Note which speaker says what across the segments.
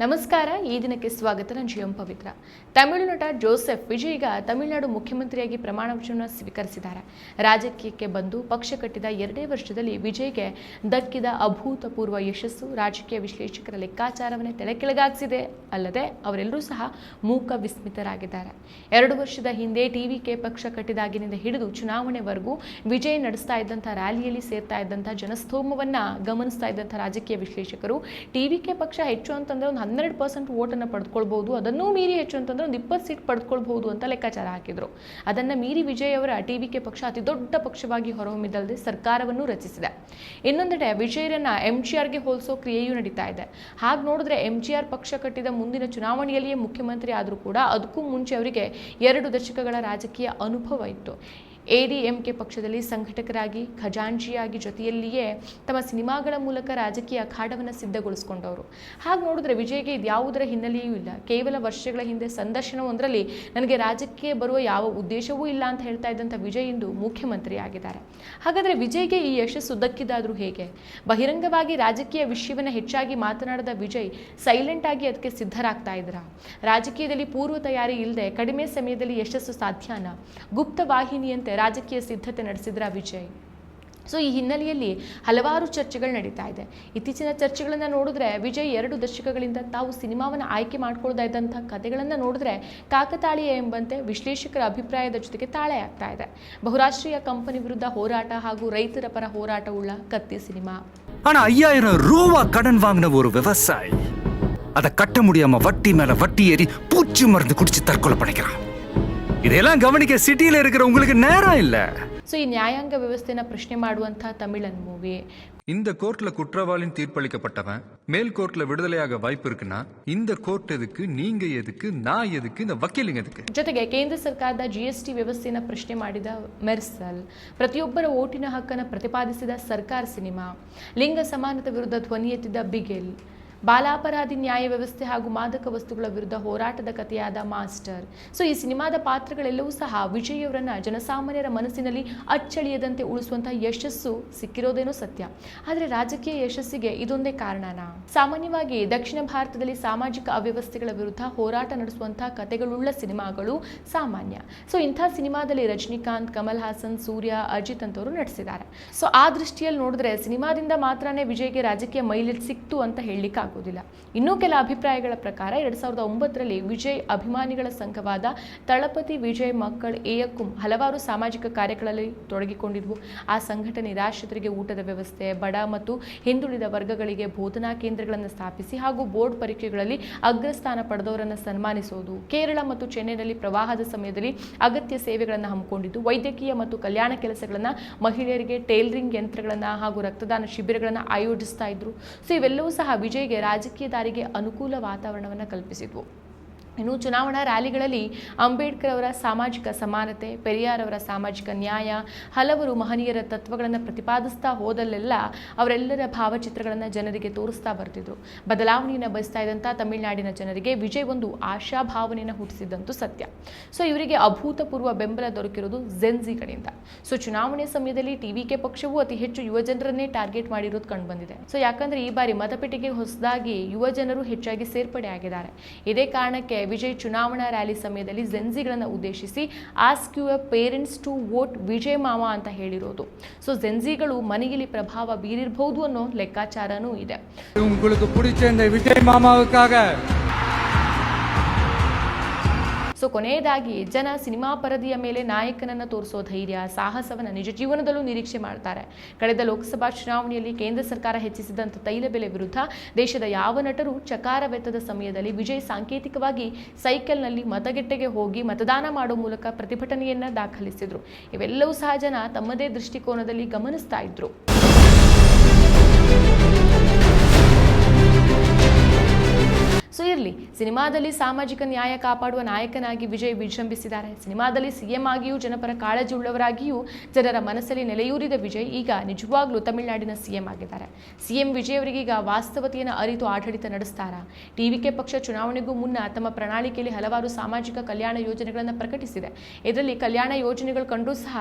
Speaker 1: ನಮಸ್ಕಾರ. ಈ ದಿನಕ್ಕೆ ಸ್ವಾಗತ. ನಾನು ಜಿಎಂ ಪವಿತ್ರ. ತಮಿಳು ನಟ ಜೋಸೆಫ್ ವಿಜಯ್ ಈಗ ತಮಿಳುನಾಡು ಮುಖ್ಯಮಂತ್ರಿಯಾಗಿ ಪ್ರಮಾಣ ವಚನ ಸ್ವೀಕರಿಸಿದ್ದಾರೆ. ರಾಜಕೀಯಕ್ಕೆ ಬಂದು ಪಕ್ಷ ಕಟ್ಟಿದ 2 ವರ್ಷದಲ್ಲಿ ವಿಜಯ್ಗೆ ದಕ್ಕಿದ ಅಭೂತಪೂರ್ವ ಯಶಸ್ಸು ರಾಜಕೀಯ ವಿಶ್ಲೇಷಕರ ಲೆಕ್ಕಾಚಾರವನ್ನೇ ತಲೆಕೆಳಗಾಗಿಸಿದೆ. ಅಲ್ಲದೆ ಅವರೆಲ್ಲರೂ ಸಹ ಮೂಕ ವಿಸ್ಮಿತರಾಗಿದ್ದಾರೆ. 2 ವರ್ಷದ ಹಿಂದೆ ಟಿವಿಕೆ ಪಕ್ಷ ಕಟ್ಟಿದಾಗಿನಿಂದ ಹಿಡಿದು ಚುನಾವಣೆವರೆಗೂ ವಿಜಯ್ ನಡೆಸ್ತಾ ಇದ್ದಂಥ ರ್ಯಾಲಿಯಲ್ಲಿ ಸೇರ್ತಾ ಇದ್ದಂಥ ಜನಸ್ತೋಮವನ್ನ ಗಮನಿಸ್ತಾ ಇದ್ದಂಥ ರಾಜಕೀಯ ವಿಶ್ಲೇಷಕರು ಟಿವಿಕೆ ಪಕ್ಷ ಹೆಚ್ಚು ಅಂತಂದ್ರೆ 12% ವೋಟನ್ನು ಪಡೆದುಕೊಳ್ಬಹುದು, ಅದನ್ನೂ ಮೀರಿ ಹೆಚ್ಚು ಅಂತಂದ್ರೆ 20 ಸೀಟ್ ಪಡೆದುಕೊಳ್ಬಹುದು ಅಂತ ಲೆಕ್ಕಾಚಾರ ಹಾಕಿದ್ರು. ಅದನ್ನ ಮೀರಿ ವಿಜಯ್ ಅವರ ಟಿವಿಕೆ ಪಕ್ಷ ಅತಿ ದೊಡ್ಡ ಪಕ್ಷವಾಗಿ ಹೊರಹೊಮ್ಮಿದ್ದಲ್ಲದೆ ಸರ್ಕಾರವನ್ನು ರಚಿಸಿದೆ. ಇನ್ನೊಂದೆಡೆ ವಿಜಯರನ್ನ ಎಂಜಿಆರ್ಗೆ ಹೋಲಿಸೋ ಕ್ರಿಯೆಯೂ ನಡೀತಾ ಇದೆ. ಹಾಗೆ ನೋಡಿದ್ರೆ ಎಂಜಿಆರ್ ಪಕ್ಷ ಕಟ್ಟಿದ ಮುಂದಿನ ಚುನಾವಣೆಯಲ್ಲಿಯೇ ಮುಖ್ಯಮಂತ್ರಿ ಆದರೂ ಕೂಡ ಅದಕ್ಕೂ ಮುಂಚೆ ಅವರಿಗೆ 2 ದಶಕಗಳ ರಾಜಕೀಯ ಅನುಭವ ಇತ್ತು. ಎಡಿಎಂಕೆ ಪಕ್ಷದಲ್ಲಿ ಸಂಘಟಕರಾಗಿ ಖಜಾಂಚಿಯಾಗಿ ಜೊತೆಯಲ್ಲಿಯೇ ತಮ್ಮ ಸಿನಿಮಾಗಳ ಮೂಲಕ ರಾಜಕೀಯ ಅಖಾಡವನ್ನು ಸಿದ್ಧಗೊಳಿಸಿಕೊಂಡವರು. ಹಾಗೆ ನೋಡಿದ್ರೆ ವಿಜಯ್ಗೆ ಇದ್ಯಾವುದರ ಹಿನ್ನೆಲೆಯೂ ಇಲ್ಲ. ಕೇವಲ ವರ್ಷಗಳ ಹಿಂದೆ ಸಂದರ್ಶನವೊಂದರಲ್ಲಿ ನನಗೆ ರಾಜಕೀಯ ಬರುವ ಯಾವ ಉದ್ದೇಶವೂ ಇಲ್ಲ ಅಂತ ಹೇಳ್ತಾ ಇದ್ದಂಥ ವಿಜಯ್ ಇಂದು ಮುಖ್ಯಮಂತ್ರಿ ಆಗಿದ್ದಾರೆ. ಹಾಗಾದರೆ ವಿಜಯ್ಗೆ ಈ ಯಶಸ್ಸು ದಕ್ಕಿದಾದರೂ ಹೇಗೆ? ಬಹಿರಂಗವಾಗಿ ರಾಜಕೀಯ ವಿಷಯವನ್ನು ಹೆಚ್ಚಾಗಿ ಮಾತನಾಡದ ವಿಜಯ್ ಸೈಲೆಂಟ್ ಆಗಿ ಅದಕ್ಕೆ ಸಿದ್ಧರಾಗ್ತಾ ಇದ್ರ? ರಾಜಕೀಯದಲ್ಲಿ ಪೂರ್ವ ತಯಾರಿ ಇಲ್ಲದೆ ಕಡಿಮೆ ಸಮಯದಲ್ಲಿ ಯಶಸ್ಸು ಸಾಧ್ಯನಾ? ಗುಪ್ತ ವಾಹಿನಿಯಂತೆ ರಾಜಕೀಯ ಸಿದ್ಧತೆ ನಡೆಸಿದ್ರ ವಿಜಯ್? ಸೊ ಈ ಹಿನ್ನೆಲೆಯಲ್ಲಿ ಹಲವಾರು ಚರ್ಚೆಗಳು ನಡೀತಾ ಇದೆ. ಇತ್ತೀಚಿನ ಚರ್ಚೆಗಳನ್ನು ನೋಡಿದ್ರೆ ವಿಜಯ್ 2 ದಶಕಗಳಿಂದ ತಾವು ಸಿನಿಮಾವನ್ನು ಆಯ್ಕೆ ಮಾಡ್ಕೊಳ್ತಾ ಇದ್ದಂಥ ಕಥೆಗಳನ್ನು ನೋಡಿದ್ರೆ ಕಾಕತಾಳೀಯ ಎಂಬಂತೆ ವಿಶ್ಲೇಷಕರ ಅಭಿಪ್ರಾಯದ ಜೊತೆಗೆ ತಾಳೆ ಆಗ್ತಾ ಇದೆ. ಬಹುರಾಷ್ಟ್ರೀಯ ಕಂಪನಿ ವಿರುದ್ಧ ಹೋರಾಟ ಹಾಗೂ ರೈತರ ಪರ ಹೋರಾಟವುಳ್ಳ ಕತ್ತಿ ಸಿನಿಮಾ.
Speaker 2: ஆனா 5000 ரூபா கடன் வாங்கின ஒரு விவசாயி அதை கட்ட முடியாம வட்டி மேல வட்டி ஏறி பூச்சி மருந்து குடிச்சு தற்கொலை பண்ணிக்கிறான். இதெல்லாம் கவனிக்க சிட்டியில இருக்கிற உங்களுக்கு நேரம் இல்ல.
Speaker 1: ಸೊ ಈ ನ್ಯಾಯಾಂಗ ವ್ಯವಸ್ಥೆನ ಪ್ರಶ್ನೆ ಮಾಡುವಂತಹ ತಮಿಳನ್ ಮೂವಿ.
Speaker 3: இந்த கோர்ட்ல குற்றவாளின்னு தீர்ப்பளிக்கப்பட்டவன் மேல் கோர்ட்ல விடுதலையாக வாய்ப்பு இருக்குன்னா இந்த கோர்ட் எதுக்கு, நீங்க எதுக்கு, நான் எதுக்கு, இந்த ವಕೀಲಿಂಗ್ ಎದಕ್ಕೆ?
Speaker 1: ಜೊತೆಗೆ ಕೇಂದ್ರ ಸರ್ಕಾರದ GST ವ್ಯವಸ್ಥೆಯನ್ನು ಪ್ರಶ್ನೆ ಮಾಡಿದ ಮೆರ್ಸಲ್, ಪ್ರತಿಯೊಬ್ಬರ ಓಟಿನ ಹಕ್ಕನ್ನು ಪ್ರತಿಪಾದಿಸಿದ ಸರ್ಕಾರ ಸಿನಿಮಾ, ಲಿಂಗ ಸಮಾನತೆ ವಿರುದ್ಧ ಧ್ವನಿ ಎತ್ತಿದ ಬಿಗಿಲ್, ಬಾಲಾಪರಾಧಿ ನ್ಯಾಯ ವ್ಯವಸ್ಥೆ ಹಾಗೂ ಮಾದಕ ವಸ್ತುಗಳ ವಿರುದ್ಧ ಹೋರಾಟದ ಕಥೆಯಾದ ಮಾಸ್ಟರ್. ಸೊ ಈ ಸಿನಿಮಾದ ಪಾತ್ರಗಳೆಲ್ಲವೂ ಸಹ ವಿಜಯ್ ಅವರನ್ನ ಜನಸಾಮಾನ್ಯರ ಮನಸ್ಸಿನಲ್ಲಿ ಅಚ್ಚಳಿಯದಂತೆ ಉಳಿಸುವಂತಹ ಯಶಸ್ಸು ಸಿಕ್ಕಿರೋದೇನೋ ಸತ್ಯ. ಆದರೆ ರಾಜಕೀಯ ಯಶಸ್ಸಿಗೆ ಇದೊಂದೇ ಕಾರಣನಾ? ಸಾಮಾನ್ಯವಾಗಿ ದಕ್ಷಿಣ ಭಾರತದಲ್ಲಿ ಸಾಮಾಜಿಕ ಅವ್ಯವಸ್ಥೆಗಳ ವಿರುದ್ಧ ಹೋರಾಟ ನಡೆಸುವಂತಹ ಕಥೆಗಳುಳ್ಳ ಸಿನಿಮಾಗಳು ಸಾಮಾನ್ಯ. ಸೊ ಇಂಥ ಸಿನಿಮಾದಲ್ಲಿ ರಜನಿಕಾಂತ್, ಕಮಲ್ ಹಾಸನ್, ಸೂರ್ಯ, ಅಜಿತ್ ಅಂತವರು ನಡೆಸಿದ್ದಾರೆ. ಸೊ ಆ ದೃಷ್ಟಿಯಲ್ಲಿ ನೋಡಿದ್ರೆ ಸಿನಿಮಾದಿಂದ ಮಾತ್ರನೇ ವಿಜಯ್ಗೆ ರಾಜಕೀಯ ಮೈಲೇಜ್ ಸಿಕ್ತು ಅಂತ ಹೇಳಲಿಕ್ಕೆ ಇನ್ನೂ ಕೆಲ ಅಭಿಪ್ರಾಯಗಳ ಪ್ರಕಾರ 2009ರಲ್ಲಿ ವಿಜಯ್ ಅಭಿಮಾನಿಗಳ ಸಂಘವಾದ ತಳಪತಿ ವಿಜಯ್ ಮಕ್ಕಳ್ ಏಯಕ್ಕುಂ ಹಲವಾರು ಸಾಮಾಜಿಕ ಕಾರ್ಯಗಳಲ್ಲಿ ತೊಡಗಿಕೊಂಡಿದ್ವು. ಆ ಸಂಘಟನೆ ನಿರಾಶ್ರಿತರಿಗೆ ಊಟದ ವ್ಯವಸ್ಥೆ, ಬಡ ಮತ್ತು ಹಿಂದುಳಿದ ವರ್ಗಗಳಿಗೆ ಬೋಧನಾ ಕೇಂದ್ರಗಳನ್ನು ಸ್ಥಾಪಿಸಿ ಹಾಗೂ ಬೋರ್ಡ್ ಪರೀಕ್ಷೆಗಳಲ್ಲಿ ಅಗ್ರಸ್ಥಾನ ಪಡೆದವರನ್ನು ಸನ್ಮಾನಿಸುವುದು, ಕೇರಳ ಮತ್ತು ಚೆನ್ನೈನಲ್ಲಿ ಪ್ರವಾಹದ ಸಮಯದಲ್ಲಿ ಅಗತ್ಯ ಸೇವೆಗಳನ್ನು ಹಮ್ಮಿಕೊಂಡಿದ್ದು, ವೈದ್ಯಕೀಯ ಮತ್ತು ಕಲ್ಯಾಣ ಕೆಲಸಗಳನ್ನು, ಮಹಿಳೆಯರಿಗೆ ಟೈಲರಿಂಗ್ ಯಂತ್ರಗಳನ್ನು ಹಾಗೂ ರಕ್ತದಾನ ಶಿಬಿರಗಳನ್ನು ಆಯೋಜಿಸ್ತಾ ಇದ್ರು. ಸೊ ಇವೆಲ್ಲವೂ ಸಹ ವಿಜಯ್ಗೆ ರಾಜಕೀಯ ದಾರಿಗೆ ಅನುಕೂಲ ವಾತಾವರಣವನ್ನು ಕಲ್ಪಿಸಿದ್ವು. ಇನ್ನು ಚುನಾವಣಾ ರ್ಯಾಲಿಗಳಲ್ಲಿ ಅಂಬೇಡ್ಕರ್ ಅವರ ಸಾಮಾಜಿಕ ಸಮಾನತೆ, ಪೆರಿಯಾರ್ ಅವರ ಸಾಮಾಜಿಕ ನ್ಯಾಯ, ಹಲವರು ಮಹನೀಯರ ತತ್ವಗಳನ್ನು ಪ್ರತಿಪಾದಿಸ್ತಾ ಹೋದಲ್ಲೆಲ್ಲ ಅವರೆಲ್ಲರ ಭಾವಚಿತ್ರಗಳನ್ನು ಜನರಿಗೆ ತೋರಿಸ್ತಾ ಬರ್ತಿದ್ರು. ಬದಲಾವಣೆಯನ್ನು ಬಯಸ್ತಾ ಇದ್ದಂಥ ತಮಿಳುನಾಡಿನ ಜನರಿಗೆ ವಿಜಯ್ ಒಂದು ಆಶಾಭಾವನೆಯನ್ನು ಹುಟ್ಟಿಸಿದ್ದಂತೂ ಸತ್ಯ. ಸೊ ಇವರಿಗೆ ಅಭೂತಪೂರ್ವ ಬೆಂಬಲ ದೊರಕಿರೋದು ಜೆನ್ಜಿಗಳಿಂದ. ಸೊ ಚುನಾವಣೆ ಸಮಯದಲ್ಲಿ ಟಿವಿಕೆ ಪಕ್ಷವು ಅತಿ ಹೆಚ್ಚು ಯುವಜನರನ್ನೇ ಟಾರ್ಗೆಟ್ ಮಾಡಿರೋದು ಕಂಡು ಬಂದಿದೆ. ಸೊ ಯಾಕಂದ್ರೆ ಈ ಬಾರಿ ಮತಪೆಟ್ಟಿಗೆಗೆ ಹೊಸದಾಗಿ ಯುವಜನರು ಹೆಚ್ಚಾಗಿ ಸೇರ್ಪಡೆ ಆಗಿದ್ದಾರೆ. ಇದೇ ಕಾರಣಕ್ಕೆ ವಿಜಯ್ ಚುನಾವಣಾ ರ್ಯಾಲಿ ಸಮಯದಲ್ಲಿ ಜೆನ್ಜಿಗಳನ್ನು ಉದ್ದೇಶಿಸಿ ask your parents to vote Vijay ಮಾವ ಅಂತ ಹೇಳಿರೋದು. ಸೊ ಜೆನ್ಜಿಗಳು ಮನೆಯಲ್ಲಿ ಪ್ರಭಾವ ಬೀರಿರಬಹುದು ಅನ್ನೋ ಲೆಕ್ಕಾಚಾರನೂ ಇದೆ.
Speaker 4: உங்களுக்கு பிடிச்ச இந்த விஜய் மாமாவுக்காக.
Speaker 1: ಸೊ ಕೊನೆಯದಾಗಿ ಜನ ಸಿನಿಮಾ ಪರದೆಯ ಮೇಲೆ ನಾಯಕನನ್ನು ತೋರಿಸೋ ಧೈರ್ಯ, ಸಾಹಸವನ್ನು ನಿಜ ಜೀವನದಲ್ಲೂ ನಿರೀಕ್ಷೆ ಮಾಡ್ತಾರೆ. ಕಳೆದ ಲೋಕಸಭಾ ಚುನಾವಣೆಯಲ್ಲಿ ಕೇಂದ್ರ ಸರ್ಕಾರ ಹೆಚ್ಚಿಸಿದಂಥ ತೈಲ ಬೆಲೆ ವಿರುದ್ಧ ದೇಶದ ಯಾವ ನಟರು ಚಕಾರವೆತ್ತದ ಸಮಯದಲ್ಲಿ ವಿಜಯ್ ಸಾಂಕೇತಿಕವಾಗಿ ಸೈಕಲ್ನಲ್ಲಿ ಮತಗಟ್ಟೆಗೆ ಹೋಗಿ ಮತದಾನ ಮಾಡೋ ಮೂಲಕ ಪ್ರತಿಭಟನೆಯನ್ನ ದಾಖಲಿಸಿದ್ರು. ಇವೆಲ್ಲವೂ ಸಹ ಜನ ತಮ್ಮದೇ ದೃಷ್ಟಿಕೋನದಲ್ಲಿ ಗಮನಿಸ್ತಾ ಇದ್ರು. ಸೊ ಇರಲಿ, ಸಿನಿಮಾದಲ್ಲಿ ಸಾಮಾಜಿಕ ನ್ಯಾಯ ಕಾಪಾಡುವ ನಾಯಕನಾಗಿ ವಿಜಯ್ ವಿಜೃಂಭಿಸಿದ್ದಾರೆ. ಸಿನಿಮಾದಲ್ಲಿ ಸಿಎಂ ಆಗಿಯೂ ಜನಪರ ಕಾಳಜಿ ಉಳ್ಳವರಾಗಿಯೂ ಜನರ ಮನಸ್ಸಲ್ಲಿ ನೆಲೆಯೂರಿದ ವಿಜಯ್ ಈಗ ನಿಜವಾಗ್ಲೂ ತಮಿಳುನಾಡಿನ ಸಿಎಂ ಆಗಿದ್ದಾರೆ. ಸಿಎಂ ವಿಜಯ್ ಅವರಿಗೆ ಈಗ ವಾಸ್ತವತೆಯನ್ನು ಅರಿತು ಆಡಳಿತ ನಡೆಸ್ತಾರಾ? ಟಿವಿಕೆ ಪಕ್ಷ ಚುನಾವಣೆಗೂ ಮುನ್ನ ತಮ್ಮ ಪ್ರಣಾಳಿಕೆಯಲ್ಲಿ ಹಲವಾರು ಸಾಮಾಜಿಕ ಕಲ್ಯಾಣ ಯೋಜನೆಗಳನ್ನು ಪ್ರಕಟಿಸಿದೆ. ಇದರಲ್ಲಿ ಕಲ್ಯಾಣ ಯೋಜನೆಗಳು ಕಂಡರೂ ಸಹ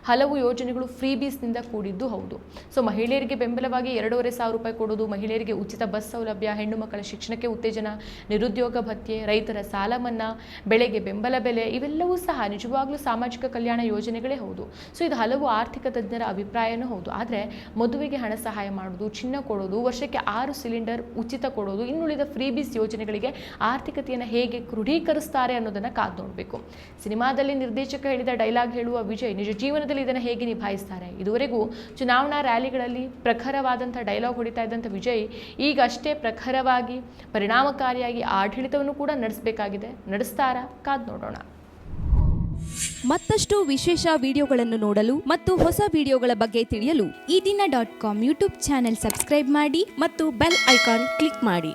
Speaker 1: ಹಲವು ಯೋಜನೆಗಳು ಫ್ರೀ ಬೀಸ್ನಿಂದ ಕೂಡಿದ್ದು ಹೌದು. ಸೊ ಮಹಿಳೆಯರಿಗೆ ಬೆಂಬಲವಾಗಿ 2,500 ರೂಪಾಯಿ ಕೊಡೋದು, ಮಹಿಳೆಯರಿಗೆ ಉಚಿತ ಬಸ್ ಸೌಲಭ್ಯ, ಹೆಣ್ಣು ಮಕ್ಕಳ ಶಿಕ್ಷಣಕ್ಕೆ ಉತ್ತೇಜನ, ನಿರುದ್ಯೋಗ ಭತ್ಯೆ, ರೈತರ ಸಾಲ ಮನ್ನಾ, ಬೆಳೆಗೆ ಬೆಂಬಲ ಬೆಲೆ, ಇವೆಲ್ಲವೂ ಸಹ ನಿಜವಾಗ್ಲೂ ಸಾಮಾಜಿಕ ಕಲ್ಯಾಣ ಯೋಜನೆಗಳೇ ಹೌದು. ಸೊ ಇದು ಹಲವು ಆರ್ಥಿಕ ತಜ್ಞರ ಅಭಿಪ್ರಾಯನೂ ಹೌದು. ಆದರೆ ಮದುವೆಗೆ ಹಣ ಸಹಾಯ ಮಾಡೋದು, ಚಿನ್ನ ಕೊಡೋದು, ವರ್ಷಕ್ಕೆ 6 ಸಿಲಿಂಡರ್ ಉಚಿತ ಕೊಡೋದು, ಇನ್ನುಳಿದ ಫ್ರೀ ಬೀಸ್ ಯೋಜನೆಗಳಿಗೆ ಆರ್ಥಿಕತೆಯನ್ನು ಹೇಗೆ ಕ್ರೋಢೀಕರಿಸ್ತಾರೆ ಅನ್ನೋದನ್ನು ಕಾದು ನೋಡಬೇಕು. ಸಿನಿಮಾದಲ್ಲಿ ನಿರ್ದೇಶಕ ಹೇಳಿದ ಡೈಲಾಗ್ ಹೇಳುವ ವಿಜಯ್ ನಿಜ ಜೀವನದಲ್ಲಿ ಇದನ್ನು ಹೇಗೆ ನಿಭಾಯಿಸ್ತಾರೆ? ಇದುವರೆಗೂ ಚುನಾವಣಾ ರ್ಯಾಲಿಗಳಲ್ಲಿ ಪ್ರಖರವಾದಂಥ ಡೈಲಾಗ್ ಹೊಡಿತಾ ಇದ್ದಂಥ ವಿಜಯ್ ಈಗ ಅಷ್ಟೇ ಪ್ರಖರವಾಗಿ ಪರಿಣಾಮಕಾರಿಯಾಗಿ ಆಡಳಿತವನ್ನು ಕೂಡ ನಡೆಸಬೇಕಾಗಿದೆ. ನಡೆಸ್ತಾರಾ? ಕಾದು ನೋಡೋಣ.
Speaker 5: ಮತ್ತಷ್ಟು ವಿಶೇಷ ವಿಡಿಯೋಗಳನ್ನು ನೋಡಲು ಮತ್ತು ಹೊಸ ವಿಡಿಯೋಗಳ ಬಗ್ಗೆ ತಿಳಿಯಲು
Speaker 6: ಈ ದಿನ .com ಯೂಟ್ಯೂಬ್ ಚಾನೆಲ್ ಸಬ್ಸ್ಕ್ರೈಬ್ ಮಾಡಿ
Speaker 5: ಮತ್ತು ಬೆಲ್ ಐಕಾನ್ ಕ್ಲಿಕ್ ಮಾಡಿ.